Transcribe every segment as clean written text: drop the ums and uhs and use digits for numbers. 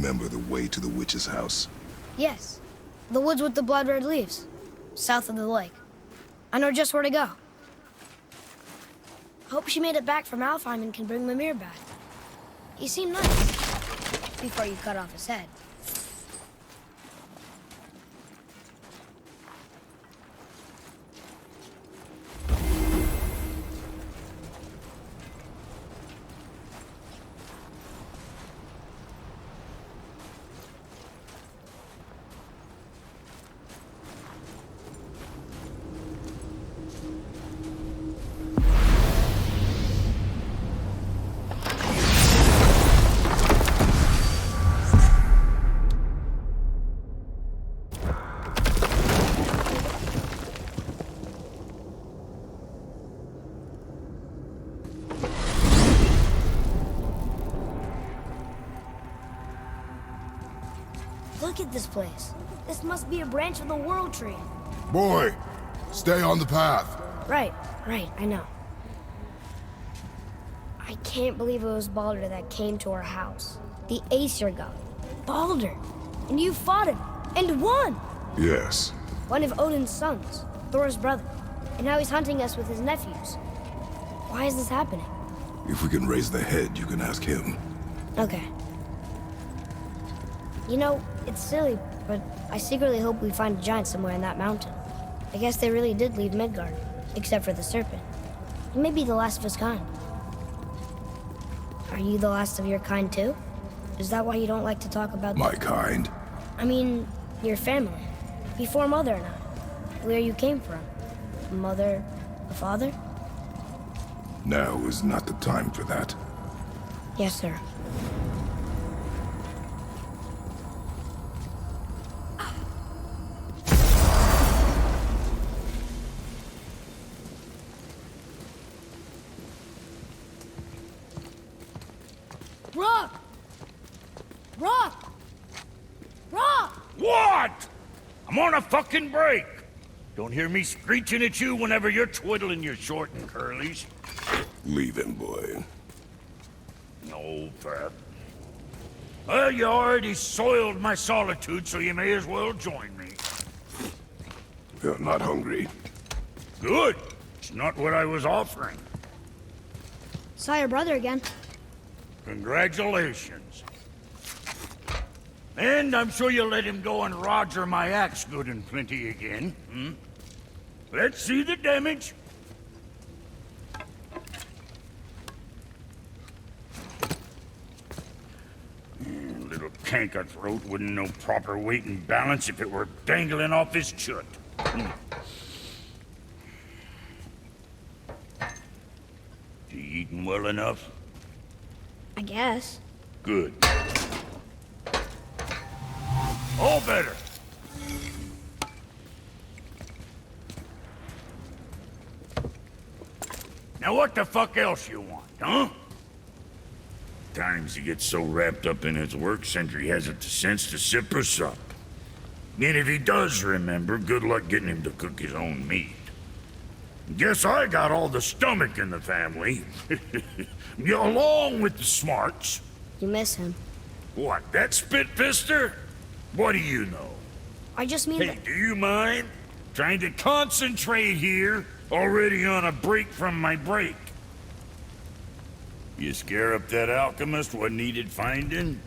remember the way to the witch's house? Yes. The woods with the blood-red leaves. South of the lake. I know just where to go. Hope she made it back from Alfheim and can bring Mimir back. He seemed nice. Before you cut off his head. Look at this place. This must be a branch of the World Tree. Boy, stay on the path. Right, I know. I can't believe it was Baldur that came to our house. The Aesir god. Baldur! And you fought him, and won! Yes. One of Odin's sons, Thor's brother. And now he's hunting us with his nephews. Why is this happening? If we can raise the head, you can ask him. Okay. You know, it's silly, but I secretly hope we find a giant somewhere in that mountain. I guess they really did leave Midgard, except for the serpent. He may be the last of his kind. Are you the last of your kind too? Is that why you don't like to talk about... My kind? I mean, your family. Before Mother and I. Where you came from. A mother, a father? Now is not the time for that. Yes, sir. Rock! Rock! Rock! What? I'm on a fucking break. Don't hear me screeching at you whenever you're twiddling your short and curlies. Leave him, boy. No, Pat. Well, you already soiled my solitude, so you may as well join me. You're not hungry. Good. It's not what I was offering. Saw your brother again. Congratulations. And I'm sure you'll let him go and roger my axe good and plenty again, hmm? Let's see the damage. Little canker-throat wouldn't know proper weight and balance if it were dangling off his chut. You eating well enough? I guess. Good. All better. Now what the fuck else you want, huh? Times he gets so wrapped up in his work, Sentry hasn't the sense to sip or sup. And if he does remember, good luck getting him to cook his own meat. Guess I got all the stomach in the family. Along with the smarts. You miss him. What, that spit-fister? What do you know? I just mean Hey, that... do you mind? Trying to concentrate here, already on a break from my break. You scare up that alchemist what needed finding?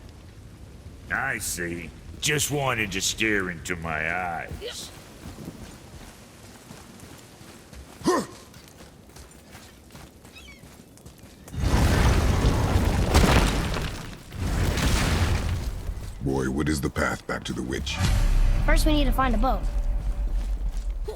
I see. Just wanted to stare into my eyes. Boy, what is the path back to the witch? First we need to find a boat. Do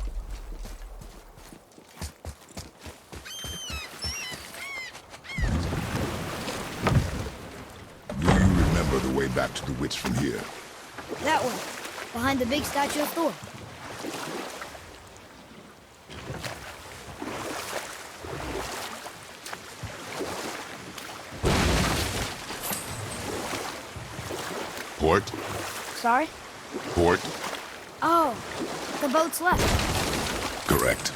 you remember the way back to the witch from here? That one. Behind the big statue of Thor. Port? Sorry? Port? Oh, the boat's left. Correct.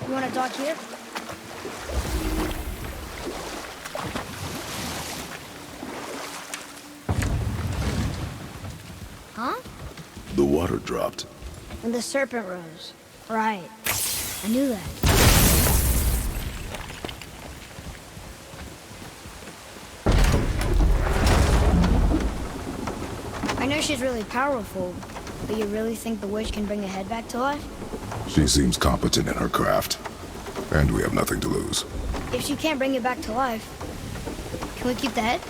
You want to dock here? Huh? The water dropped. And the serpent rose. Right. I knew that. I know she's really powerful, but you really think the witch can bring a head back to life? She seems competent in her craft. And we have nothing to lose. If she can't bring it back to life, can we keep the head?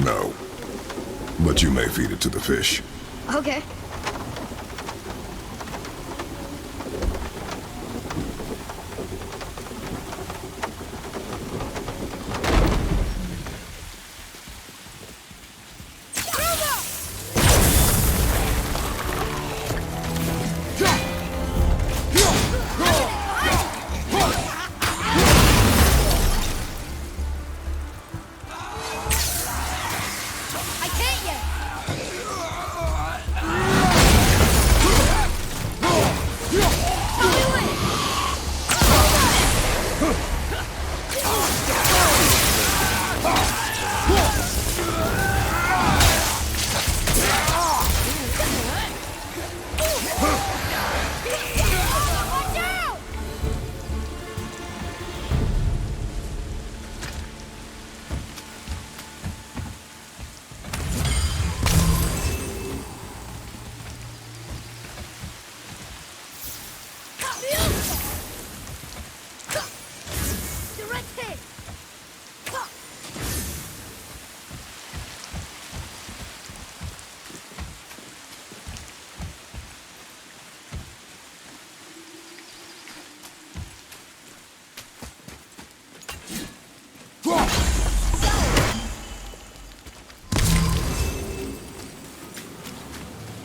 No. But you may feed it to the fish. Okay. I can't yet!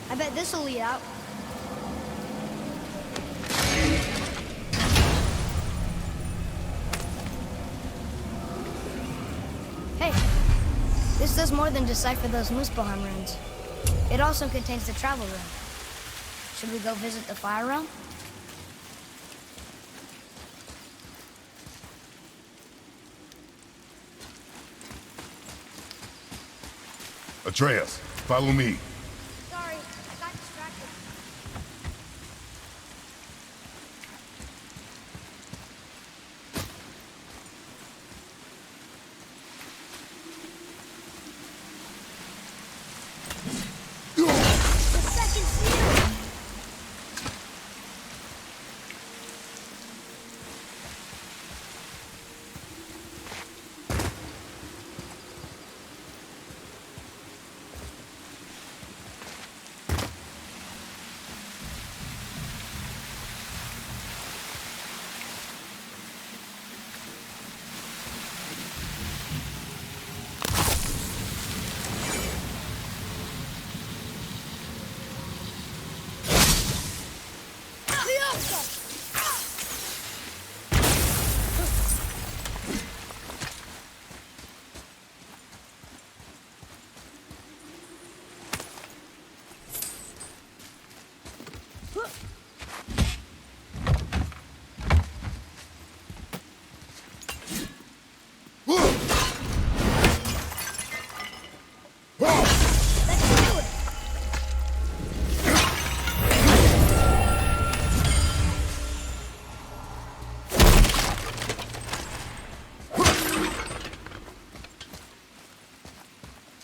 I bet this'll lead out. Hey, this does more than decipher those Muspelheim runes. It also contains the travel rune. Should we go visit the fire realm? Atreus, follow me. Sorry, I got distracted. The second seal!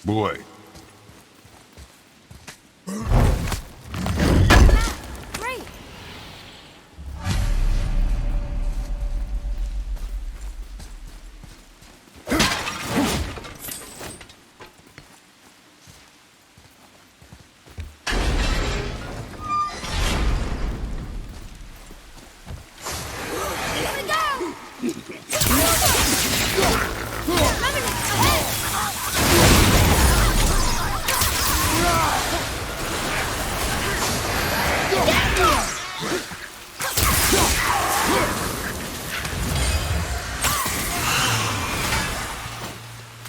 Boy. Great! Here we go!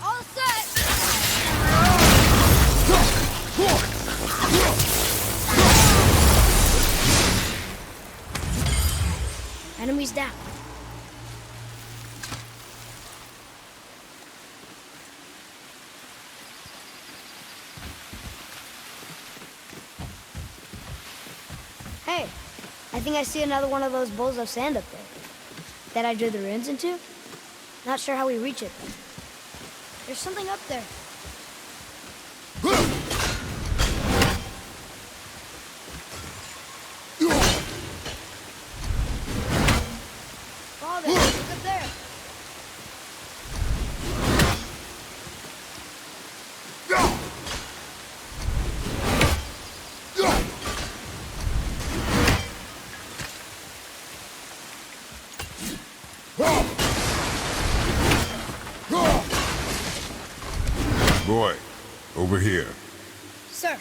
All set! Enemies down. think I see another one of those bowls of sand up there. That I drew the runes into? Not sure how we reach it, though. There's something up there. Father, look up there. Boy, over here. Sir.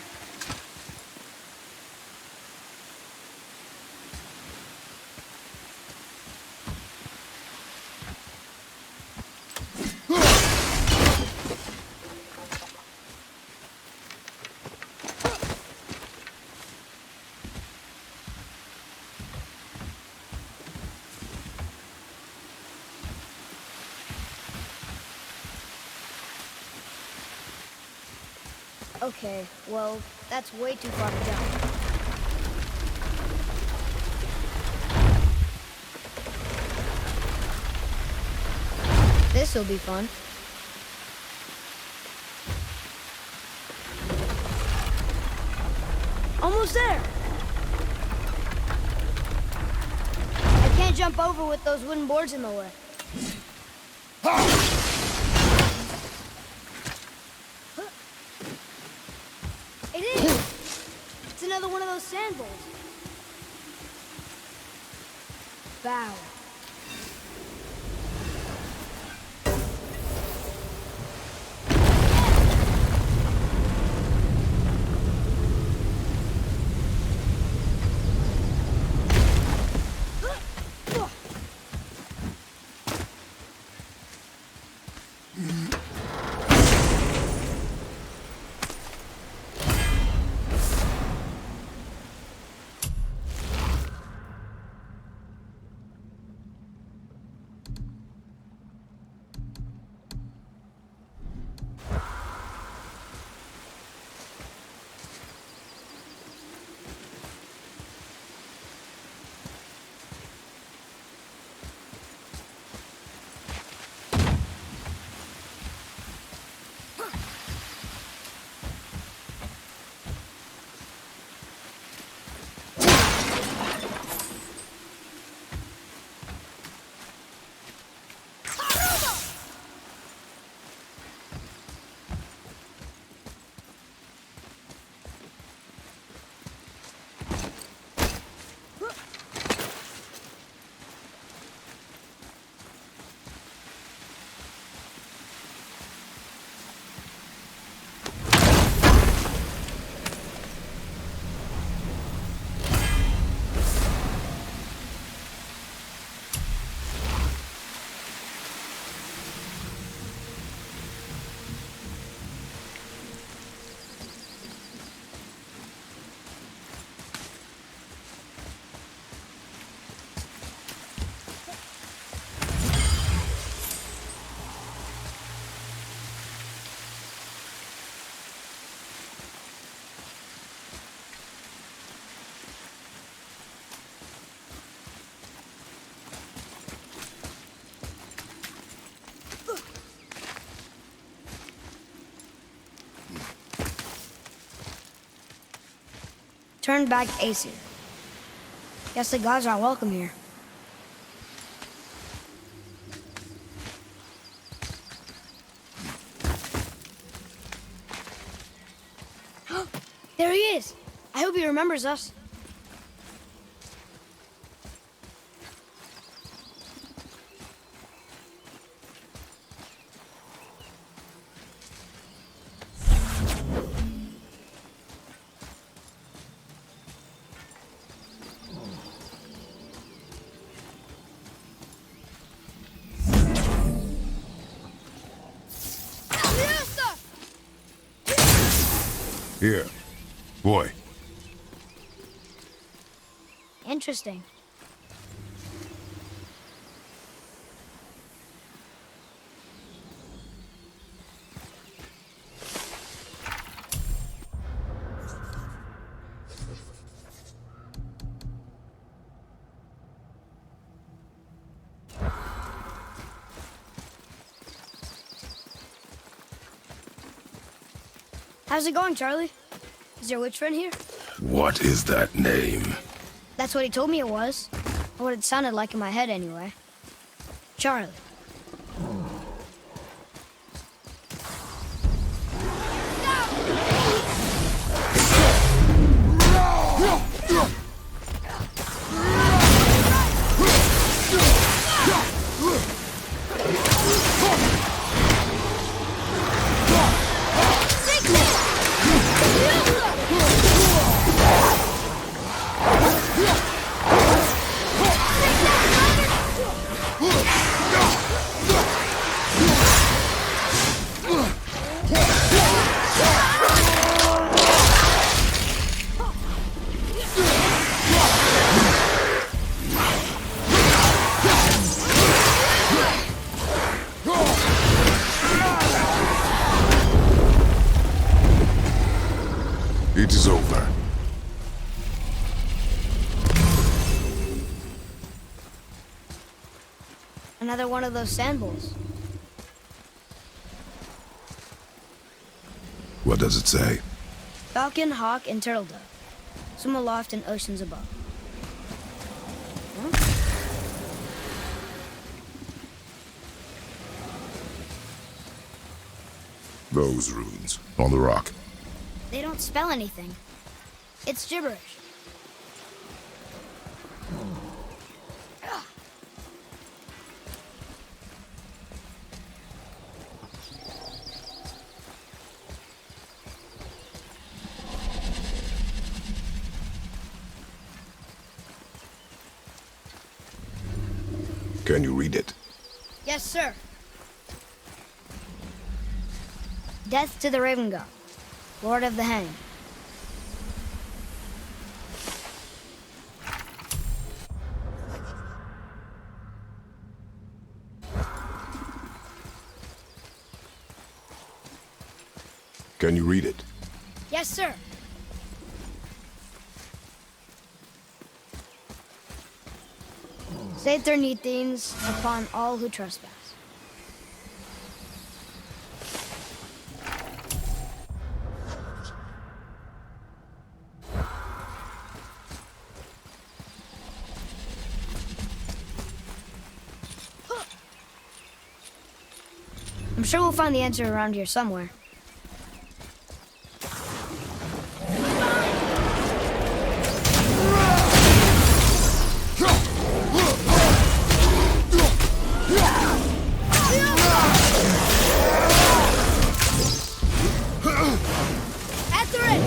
Okay, well, that's way too far to jump. This'll be fun. Almost there! I can't jump over with those wooden boards in the way. It is! It's another one of those sand bowls. Bow. Turned back Aesir. Guess the gods aren't welcome here. There he is! I hope he remembers us. Here. Boy. Interesting. How's it going, Charlie? Is your witch friend here? What is that name? That's what he told me it was. Or what it sounded like in my head, anyway. Charlie. It is over. Another one of those sand bowls. What does it say? Falcon, hawk, and turtle dove. Swim aloft in oceans above. Huh? Those runes on the rock. They don't spell anything. It's gibberish. Can you read it? Yes, sir. Death to the Raven God, Lord of the Hang. Can you read it? Yes, sir. Saith their Neathines upon all who trespass. I'm sure we'll find the answer around here somewhere. After it!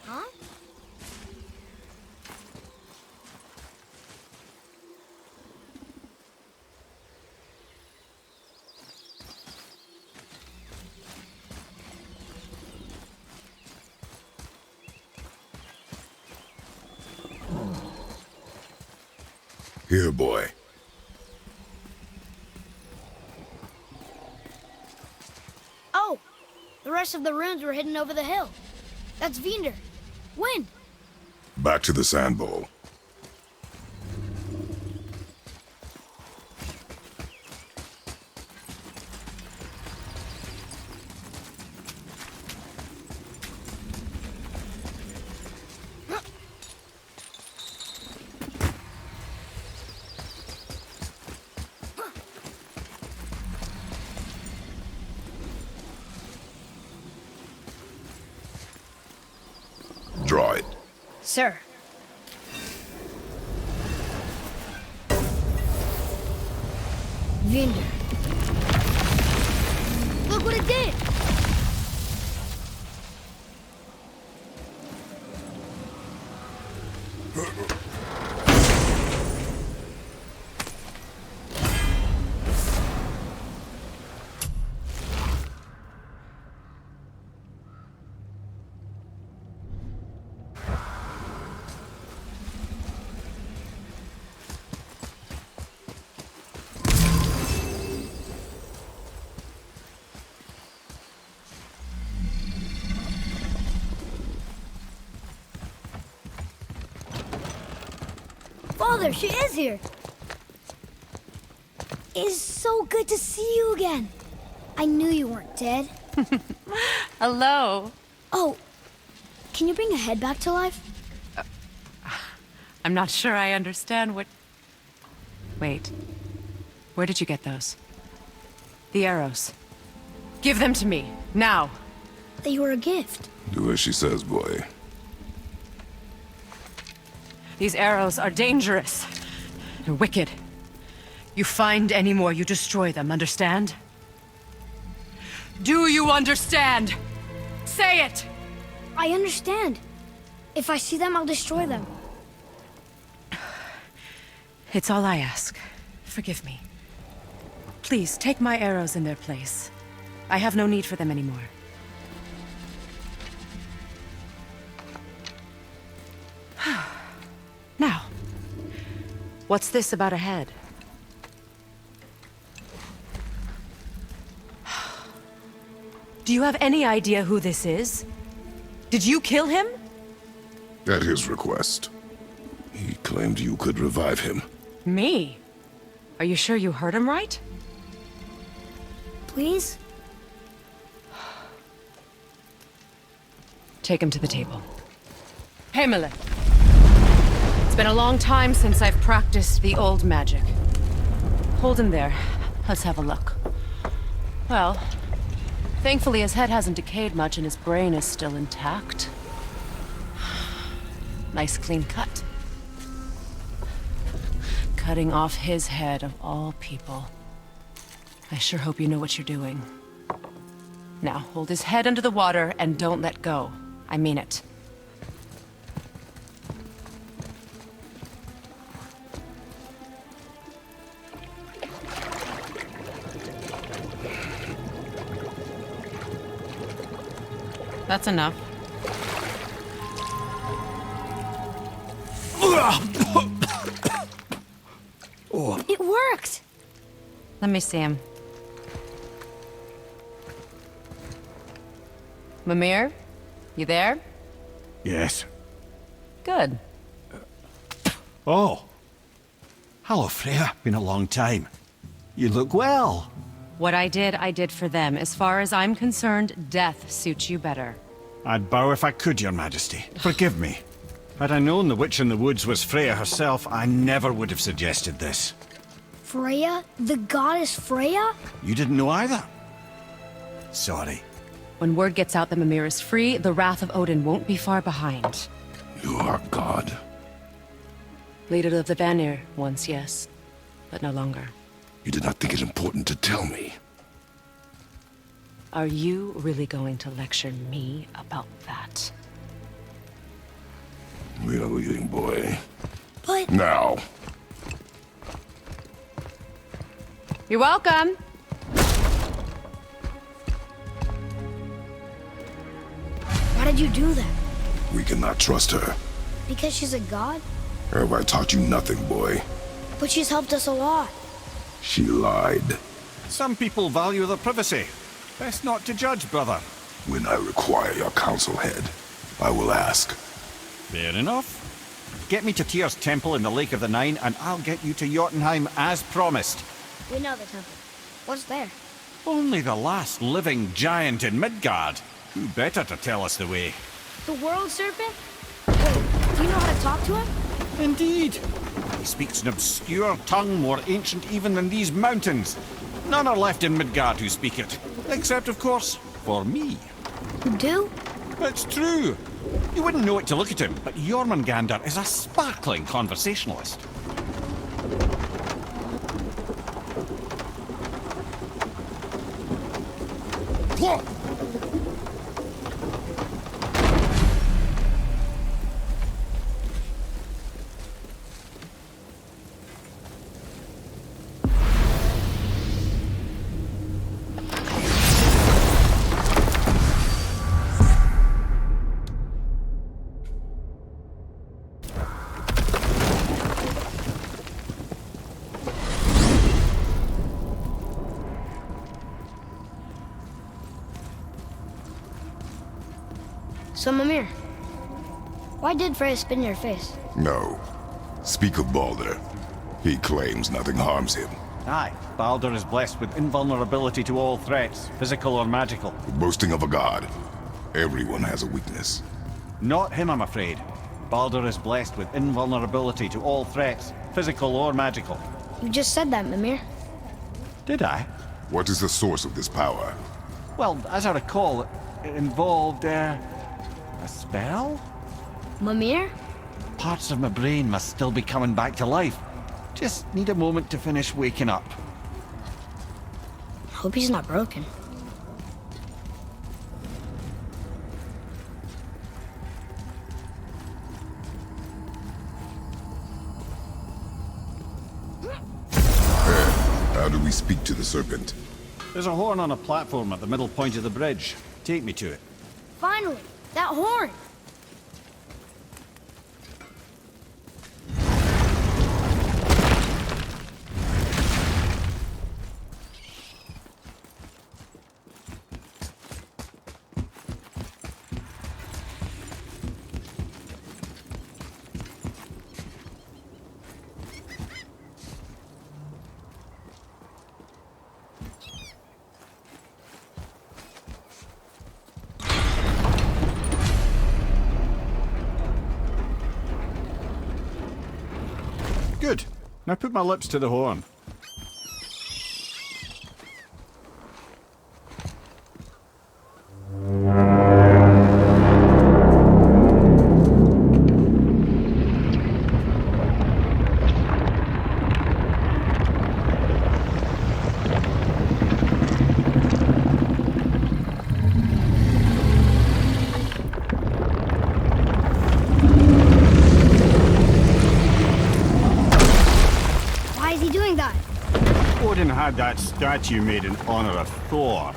Huh? Here, boy. Oh! The rest of the runes were hidden over the hill. That's Vinder. When? Back to the sand bowl. Draw it. Sir. Vinder. Look what it did! Oh, there she is here. It is so good to see you again. I knew you weren't dead. Hello. Oh, can you bring a head back to life? I'm not sure I understand what... Wait. Where did you get those? The arrows. Give them to me, now. They were a gift. Do as she says, boy. These arrows are dangerous. They're wicked. You find any more, you destroy them, understand? Do you understand? Say it! I understand. If I see them, I'll destroy them. It's all I ask. Forgive me. Please, take my arrows in their place. I have no need for them anymore. Now, what's this about a head? Do you have any idea who this is? Did you kill him? At his request. He claimed you could revive him. Me? Are you sure you heard him right? Please? Take him to the table. Pamela. It's been a long time since I've practiced the old magic. Hold him there. Let's have a look. Well, thankfully his head hasn't decayed much and his brain is still intact. Nice clean cut. Cutting off his head of all people. I sure hope you know what you're doing. Now, hold his head under the water and don't let go. I mean it. That's enough. It worked! Let me see him. Mimir? You there? Yes. Good. Oh. Hello, Freya. Been a long time. You look well. What I did for them. As far as I'm concerned, death suits you better. I'd bow if I could, Your Majesty. Forgive me. Had I known the witch in the woods was Freya herself, I never would have suggested this. Freya? The goddess Freya? You didn't know either? Sorry. When word gets out that Mimir is free, the wrath of Odin won't be far behind. You are God. Leader of the Vanir, once, yes. But no longer. You did not think it important to tell me. Are you really going to lecture me about that? We are leaving, boy. But... Now. You're welcome! Why did you do that? We cannot trust her. Because she's a god? Have I taught you nothing, boy? But she's helped us a lot. She lied. Some people value their privacy. Best not to judge, brother. When I require your council head, I will ask. Fair enough. Get me to Tyr's temple in the Lake of the Nine, and I'll get you to Jotunheim as promised. We know the temple. What's there? Only the last living giant in Midgard. Who better to tell us the way? The world serpent? Wait, do you know how to talk to him? Indeed. He speaks an obscure tongue more ancient even than these mountains. None are left in Midgard who speak it. Except, of course, for me. You do? It's true. You wouldn't know it to look at him, but Jormungandr is a sparkling conversationalist. So, Mimir, why did Freya spit in your face? No. Speak of Balder. He claims nothing harms him. Aye, Balder is blessed with invulnerability to all threats, physical or magical. Boasting of a god. Everyone has a weakness. Not him, I'm afraid. Balder is blessed with invulnerability to all threats, physical or magical. You just said that, Mimir. Did I? What is the source of this power? Well, as I recall, it involved, a spell? Mimir? Parts of my brain must still be coming back to life. Just need a moment to finish waking up. Hope he's not broken. How do we speak to the serpent? There's a horn on a platform at the middle point of the bridge. Take me to it. Finally! That horn! Good. Now put my lips to the horn. Why is he doing that? Odin had that statue made in honor of Thor.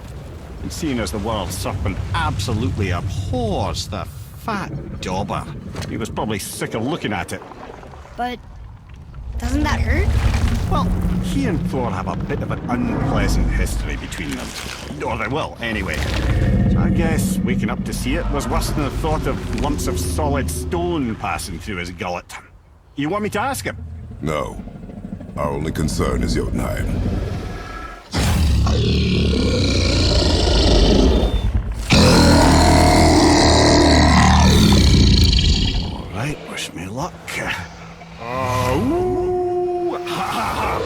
And seeing as the world serpent absolutely abhors the fat dauber, he was probably sick of looking at it. But doesn't that hurt? Well, he and Thor have a bit of an unpleasant history between them. Or they will, anyway. So I guess waking up to see it was worse than the thought of lumps of solid stone passing through his gullet. You want me to ask him? No. Our only concern is Jotunheim. All right, wish me luck. Ooh, ha, ha, ha.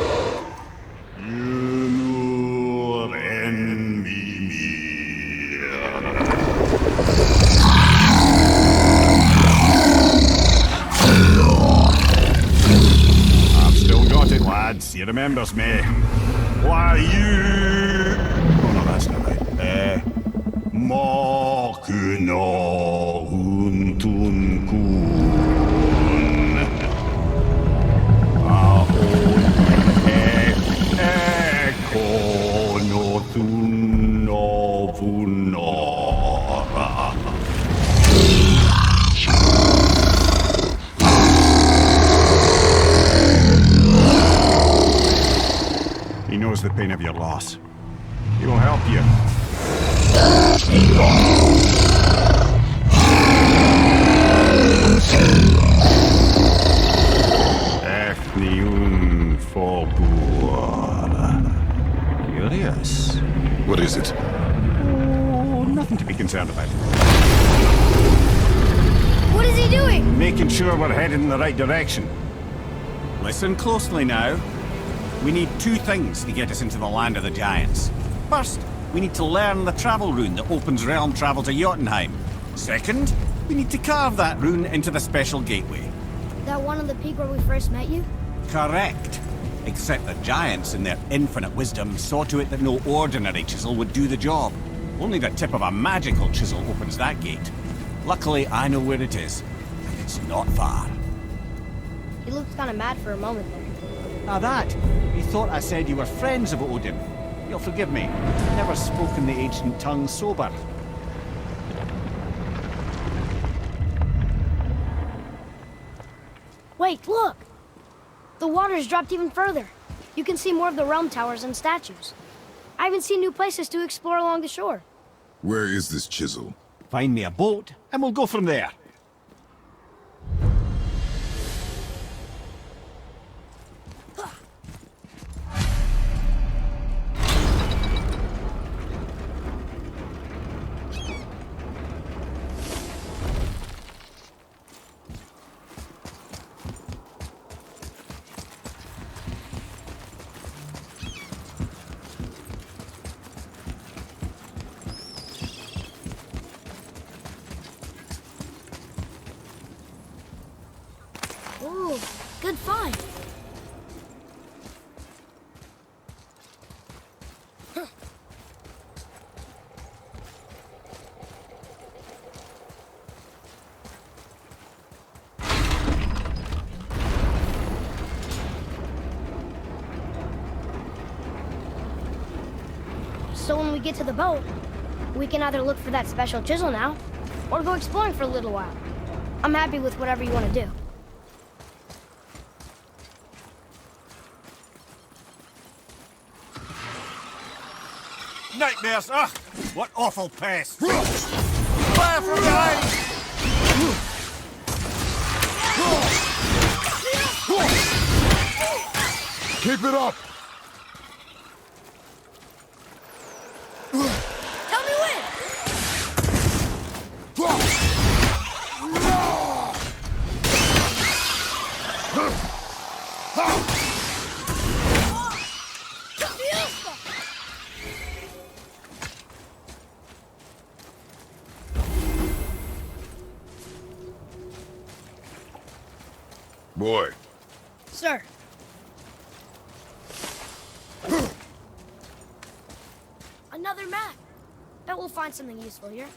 Mimir and Mimir. I've still got it, lads. He remembers me. Why you? Oh no, that's not right. Makuna huntun kun. He knows the pain of your loss. He will help you. Efniun Fogur. Curious. What is it? Oh, nothing to be concerned about. What is he doing? Making sure we're headed in the right direction. Listen closely now. We need two things to get us into the land of the giants. First, we need to learn the travel rune that opens realm travel to Jotunheim. Second, we need to carve that rune into the special gateway. That one on the peak where we first met you? Correct. Except the giants, in their infinite wisdom, saw to it that no ordinary chisel would do the job. Only the tip of a magical chisel opens that gate. Luckily, I know where it is, and it's not far. He looked kind of mad for a moment there. Now that, you thought I said you were friends of Odin. You'll forgive me. Never spoken the ancient tongue sober. Wait, look! The water's dropped even further. You can see more of the realm towers and statues. I even see new places to explore along the shore. Where is this chisel? Find me a boat, and we'll go from there. So when we get to the boat, we can either look for that special chisel now, or go exploring for a little while. I'm happy with whatever you want to do. Nightmares! Ugh! What awful pests! Fire from behind! Keep it up! Tell me when! Boy, Sir. Another map. Bet we'll find something useful here.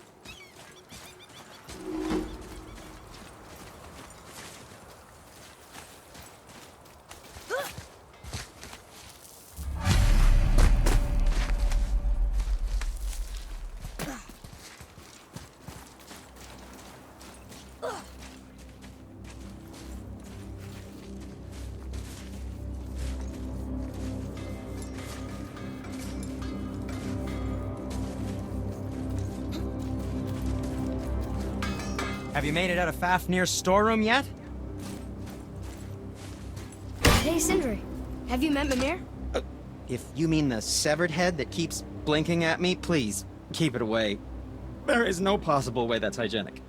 Have you made it out of Fafnir's storeroom yet? Hey, Sindri. Have you met Mimir? If you mean the severed head that keeps blinking at me, please, keep it away. There is no possible way that's hygienic.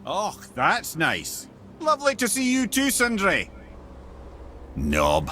Oh, that's nice. Lovely to see you too, Sindri. Knob.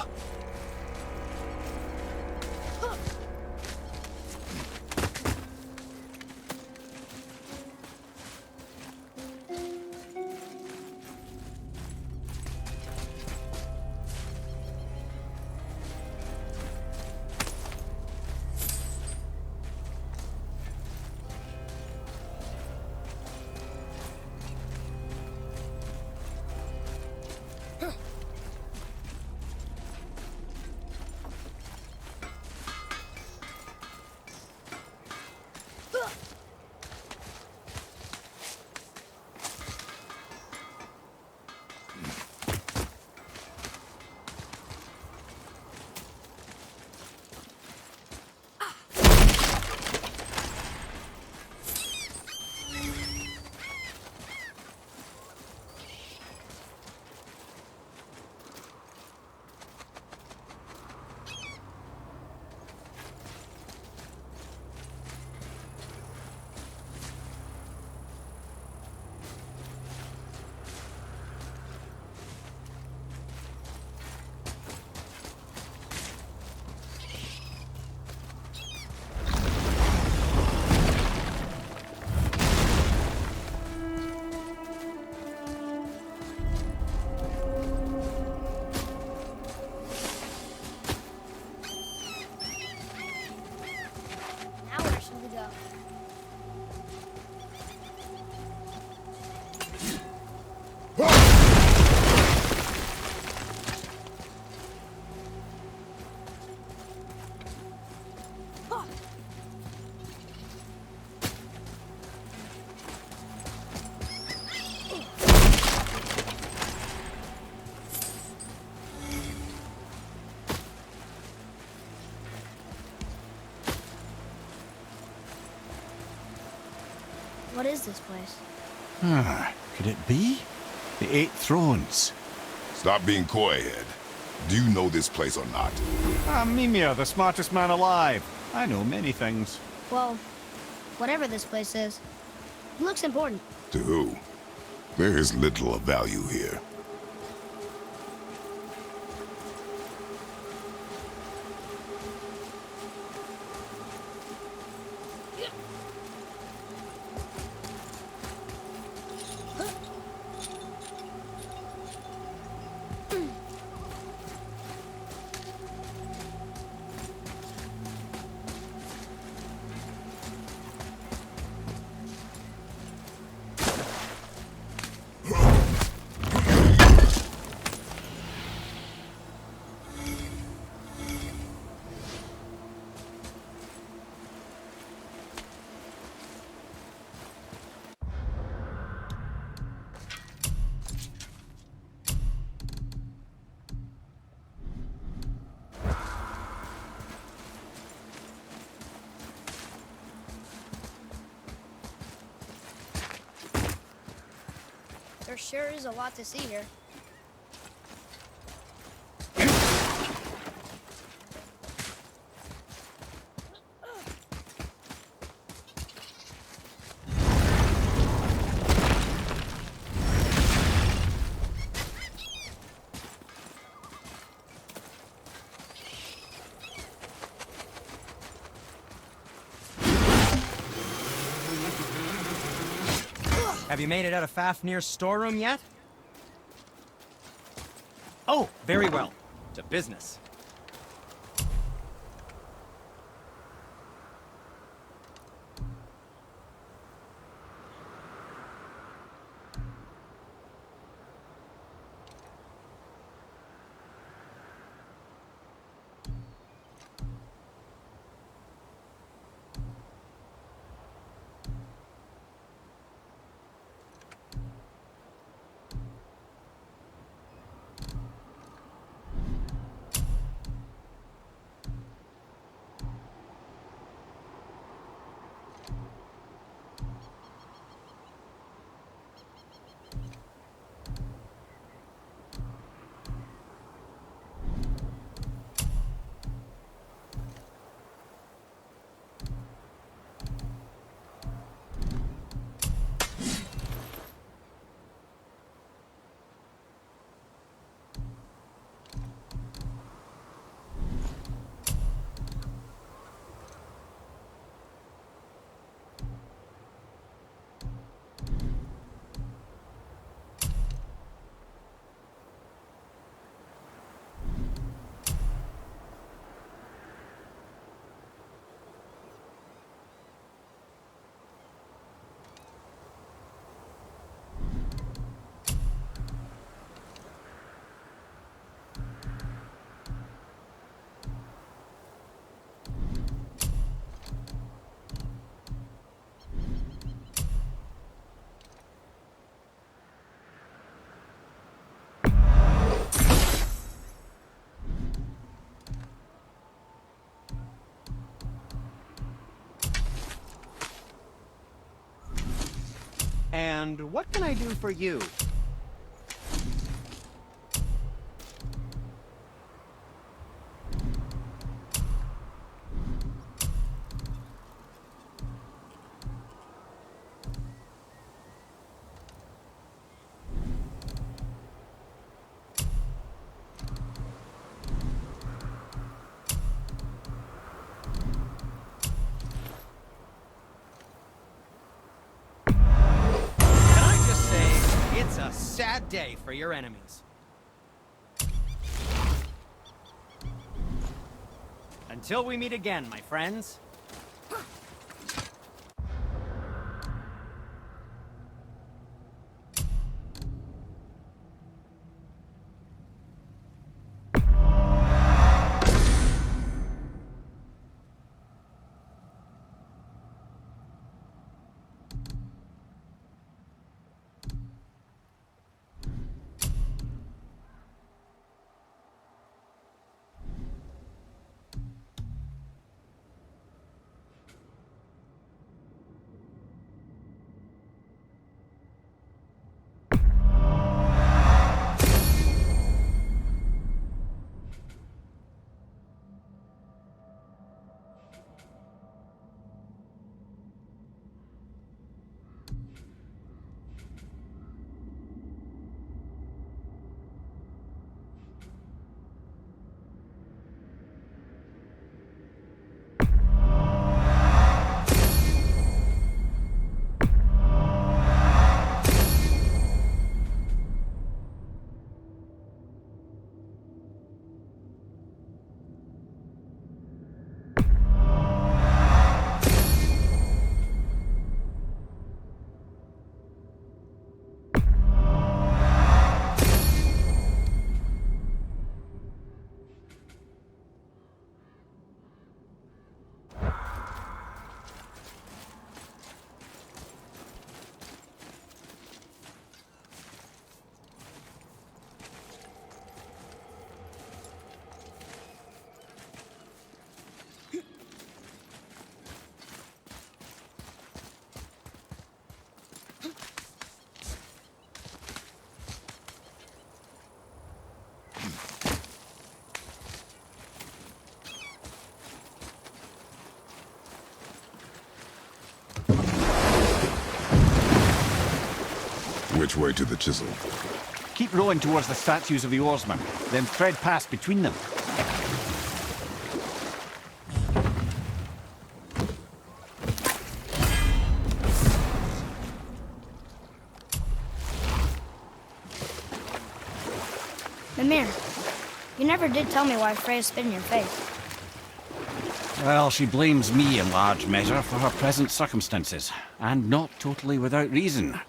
Now where should we go? What is this place? Could it be? The Eight Thrones. Stop being coy, Head. Do you know this place or not? I'm Mimir, the smartest man alive. I know many things. Well, whatever this place is, it looks important. To who? There is little of value here. sure is a lot to see here. Have you made it out of Fafnir's storeroom yet? Oh, very well. To business. And what can I do for you? It's a sad day for your enemies. Until we meet again, my friends. Which way to the chisel? Keep rowing towards the statues of the oarsmen, then thread past between them. Mimir, you never did tell me why Freya spit in your face. Well, she blames me in large measure for her present circumstances, and not totally without reason.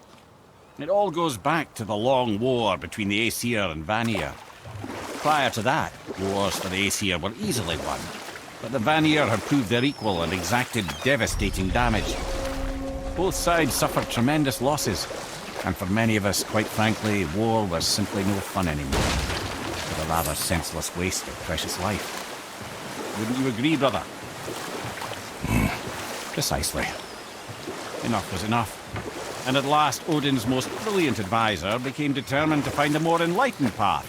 It all goes back to the long war between the Aesir and Vanir. Prior to that, wars for the Aesir were easily won, but the Vanir had proved their equal and exacted devastating damage. Both sides suffered tremendous losses, and for many of us, quite frankly, war was simply no fun anymore. It was a rather senseless waste of precious life. Wouldn't you agree, brother? Precisely. Enough was enough. And at last, Odin's most brilliant advisor became determined to find a more enlightened path.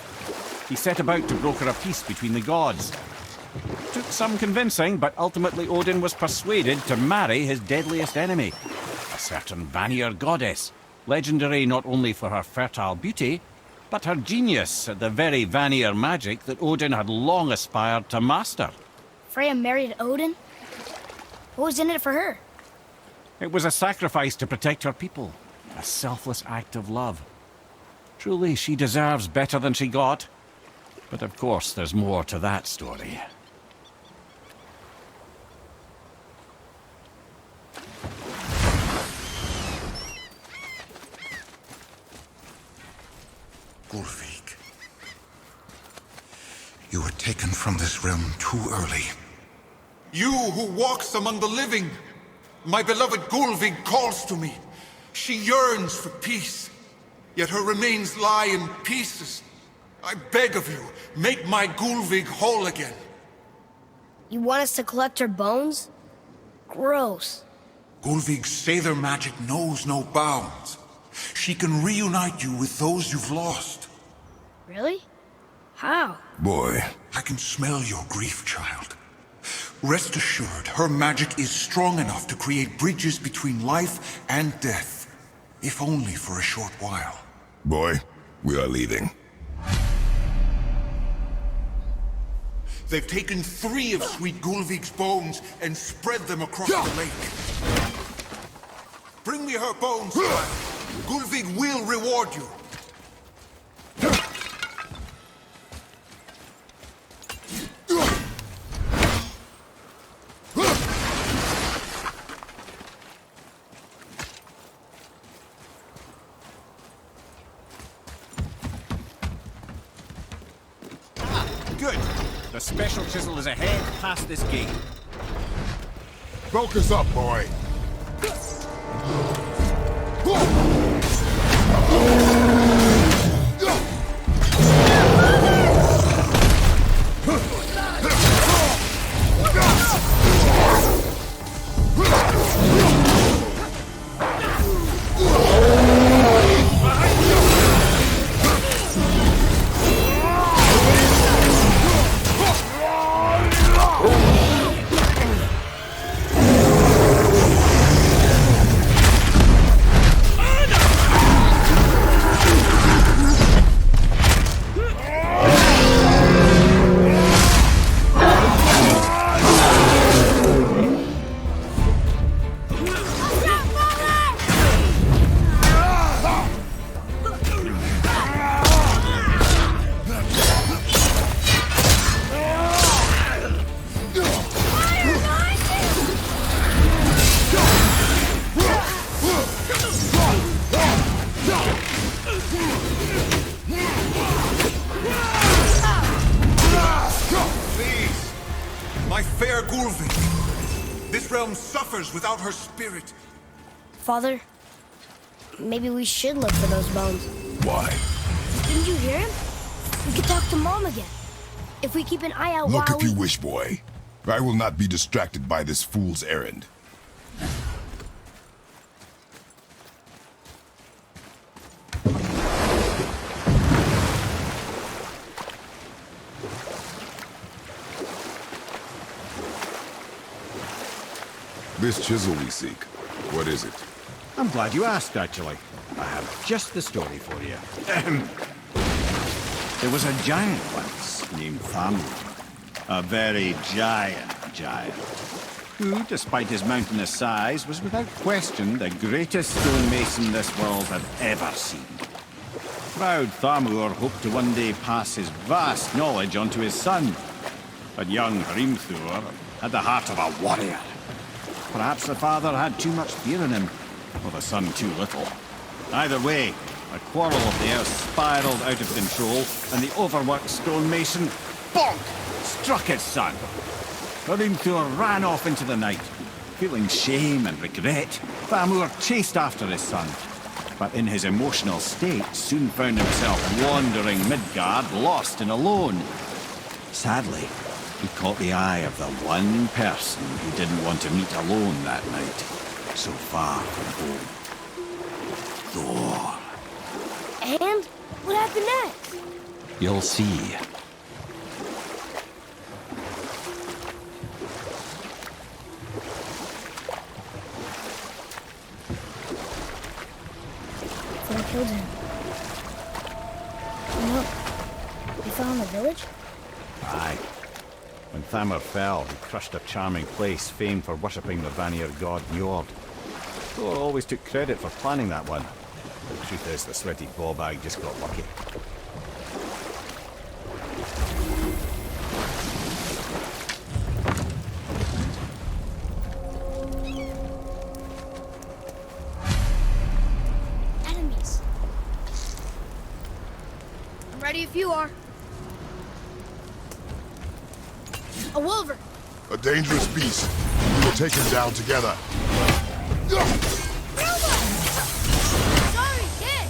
He set about to broker a peace between the gods. It took some convincing, but ultimately Odin was persuaded to marry his deadliest enemy, a certain Vanir goddess, legendary not only for her fertile beauty, but her genius at the very Vanir magic that Odin had long aspired to master. Freya married Odin? What was in it for her? It was a sacrifice to protect her people, a selfless act of love. Truly, she deserves better than she got. But of course, there's more to that story. Gulvik, you were taken from this realm too early. You who walks among the living! My beloved Gulvig calls to me. She yearns for peace, yet her remains lie in pieces. I beg of you, make my Gulvig whole again. You want us to collect her bones? Gross. Gulvig's Sather magic knows no bounds. She can reunite you with those you've lost. Really? How? Boy, I can smell your grief, child. Rest assured, her magic is strong enough to create bridges between life and death, if only for a short while. boy, we are leaving. They've taken 3 of Sweet Gulvig's bones and spread them across the lake. Bring me her bones, child. Gulvig will reward you. Good. The special chisel is ahead past this gate. Focus up, boy. My fair Gulvig. This realm suffers without her spirit. Father, maybe we should look for those bones. Why? Didn't you hear him? We could talk to Mom again. If we keep an eye out Look while if you wish, boy. I will not be distracted by this fool's errand. This chisel we seek, what is it? I'm glad you asked, actually. I have just the story for you. There was a giant once named Thamur. A very giant, who, despite his mountainous size, was without question the greatest stonemason this world had ever seen. Proud Thamur hoped to one day pass his vast knowledge on to his son. But young Hrimthur had the heart of a warrior. Perhaps the father had too much fear in him, or the son too little. Either way, a quarrel of the earth spiraled out of control, and the overworked stonemason, bonk, struck his son. Hrimthur ran off into the night. Feeling shame and regret, Thamur chased after his son. But in his emotional state, soon found himself wandering Midgard, lost and alone. Sadly, he caught the eye of the one person he didn't want to meet alone that night, so far from home. Thor. And what happened next? You'll see. Thor killed him. And look, we found the village? Aye. When Thamur fell, he crushed a charming place famed for worshipping the Vanir god Njord. Thor always took credit for planning that one. The truth is, the sweaty ballbag just got lucky. Enemies. I'm ready if you are. A wolver. A dangerous beast. We will take him down together. Sorry, kid.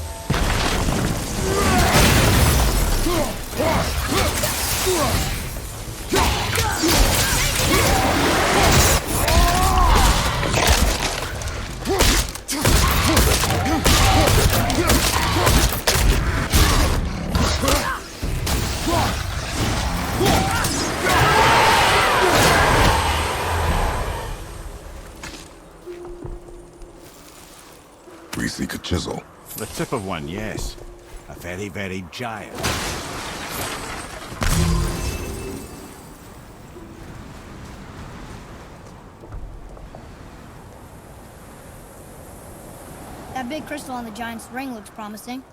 We seek a chisel. The tip of one, yes. A very giant. That big crystal on the giant's ring looks promising.